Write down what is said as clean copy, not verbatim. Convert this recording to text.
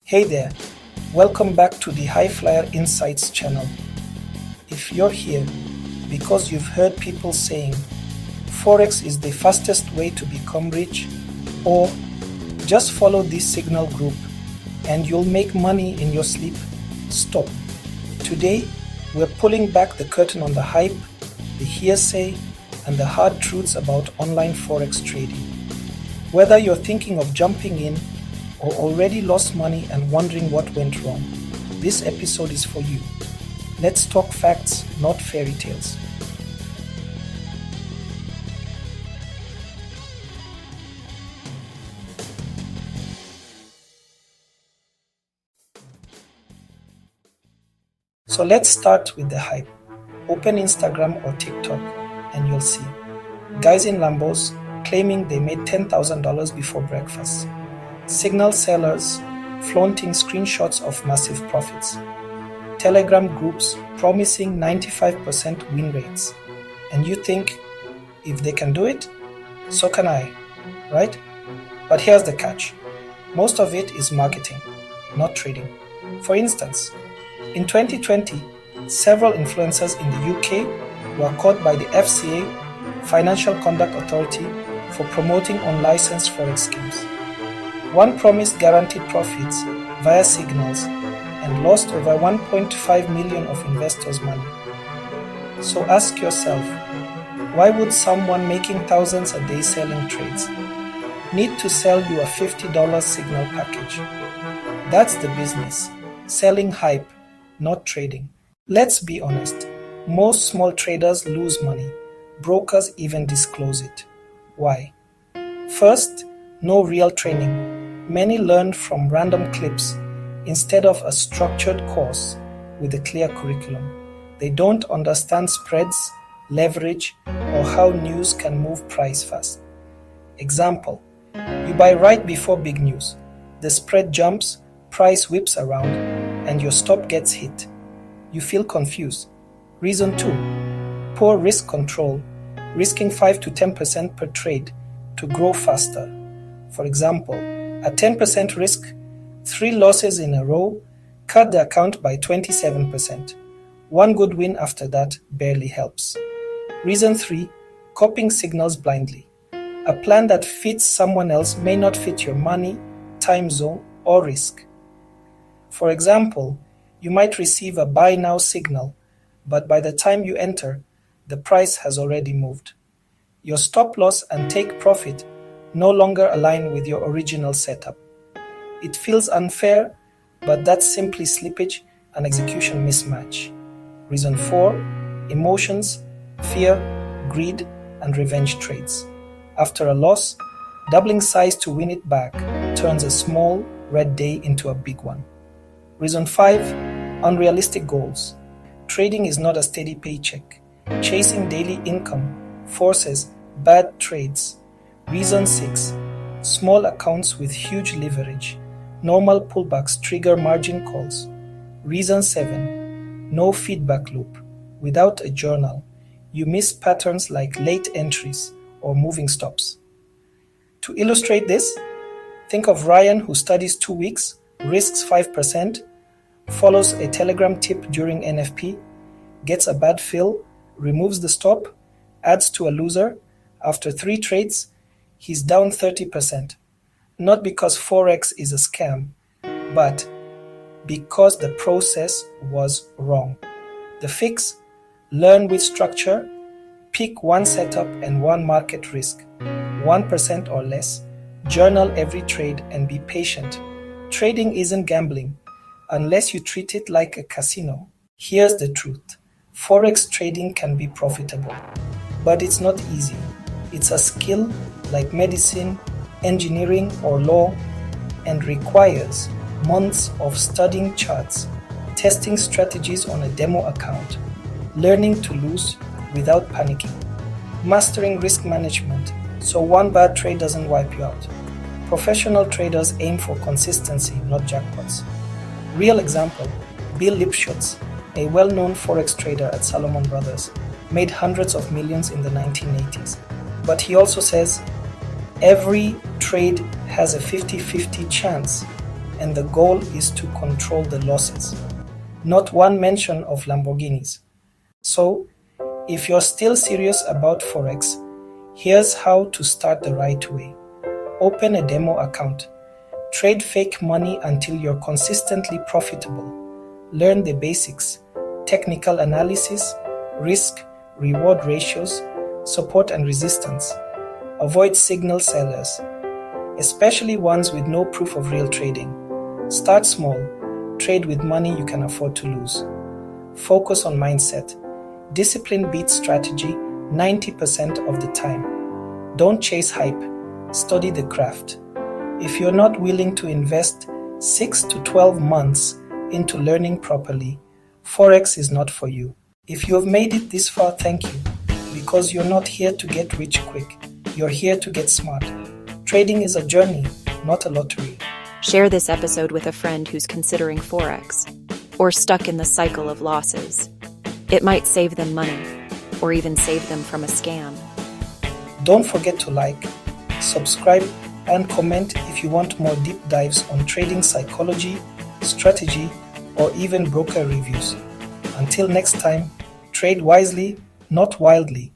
Hey there, welcome back to the High Flyer Insights channel. If you're here because you've heard people saying Forex is the fastest way to become rich, or just follow this signal group and you'll make money in your sleep, stop. Today, we're pulling back the curtain on the hype, the hearsay, and the hard truths about online Forex trading. Whether you're thinking of jumping in or already lost money and wondering what went wrong, this episode is for you. Let's talk facts, not fairy tales. So let's start with the hype. Open Instagram or TikTok and you'll see guys in Lambos claiming they made $10,000 before breakfast. Signal sellers flaunting screenshots of massive profits. Telegram groups promising 95% win rates. And you think, if they can do it, so can I, right? But here's the catch. Most of it is marketing, not trading. For instance, in 2020, several influencers in the UK were caught by the FCA, Financial Conduct Authority, for promoting unlicensed Forex schemes. One promised guaranteed profits via signals and lost over 1.5 million of investors' money. So ask yourself, why would someone making thousands a day selling trades need to sell you a $50 signal package? That's the business, selling hype, not trading. Let's be honest, most small traders lose money. Brokers even disclose it. Why? First, no real training. Many learn from random clips instead of a structured course with a clear curriculum. They don't understand spreads, leverage, or how news can move price fast. Example, you buy right before big news. The spread jumps, price whips around, and your stop gets hit. You feel confused. Reason 2, poor risk control, risking 5 to 10% per trade to grow faster. For example, at 10% risk, 3 losses in a row cut the account by 27%. One good win after that barely helps. Reason 3, copying signals blindly. A plan that fits someone else may not fit your money, time zone, or risk. For example, you might receive a buy now signal, but by the time you enter, the price has already moved. Your stop loss and take profit no longer align with your original setup. It feels unfair, but that's simply slippage and execution mismatch. Reason 4, emotions, fear, greed, and revenge trades. After a loss, doubling size to win it back turns a small red day into a big one. Reason 5, unrealistic goals. Trading is not a steady paycheck. Chasing daily income forces bad trades. Reason 6, small accounts with huge leverage. Normal pullbacks trigger margin calls. Reason 7, no feedback loop. Without a journal, you miss patterns like late entries or moving stops. To illustrate this, think of Ryan who studies 2 weeks, risks 5%, follows a Telegram tip during NFP, gets a bad fill, removes the stop, adds to a loser. After 3 trades, he's down 30%. Not because Forex is a scam, but because the process was wrong. The fix? Learn with structure, pick one setup and one market risk, 1% or less, journal every trade and be patient. Trading isn't gambling unless you treat it like a casino. Here's the truth. Forex trading can be profitable, but it's not easy. It's a skill like medicine, engineering, or law, and requires months of studying charts, testing strategies on a demo account, learning to lose without panicking, mastering risk management so one bad trade doesn't wipe you out. Professional traders aim for consistency, not jackpots. Real example, Bill Lipschutz, a well-known Forex trader at Salomon Brothers, made hundreds of millions in the 1980s. But he also says, every trade has a 50-50 chance. and the goal is to control the losses. Not one mention of Lamborghinis. So, if you're still serious about Forex, here's how to start the right way. Open a demo account. Trade fake money until you're consistently profitable. Learn the basics: technical analysis, risk, reward ratios, support and resistance. Avoid signal sellers, especially ones with no proof of real trading. Start small. Trade with money you can afford to lose. Focus on mindset. Discipline beats strategy 90% of the time. Don't chase hype. Study the craft. If you're not willing to invest 6 to 12 months into learning properly, Forex is not for you. If you have made it this far, thank you. Because you're not here to get rich quick. You're here to get smart. Trading is a journey, not a lottery. Share this episode with a friend who's considering Forex or stuck in the cycle of losses. It might save them money or even save them from a scam. Don't forget to like, subscribe, and comment if you want more deep dives on trading psychology, strategy, or even broker reviews. Until next time, trade wisely, not wildly.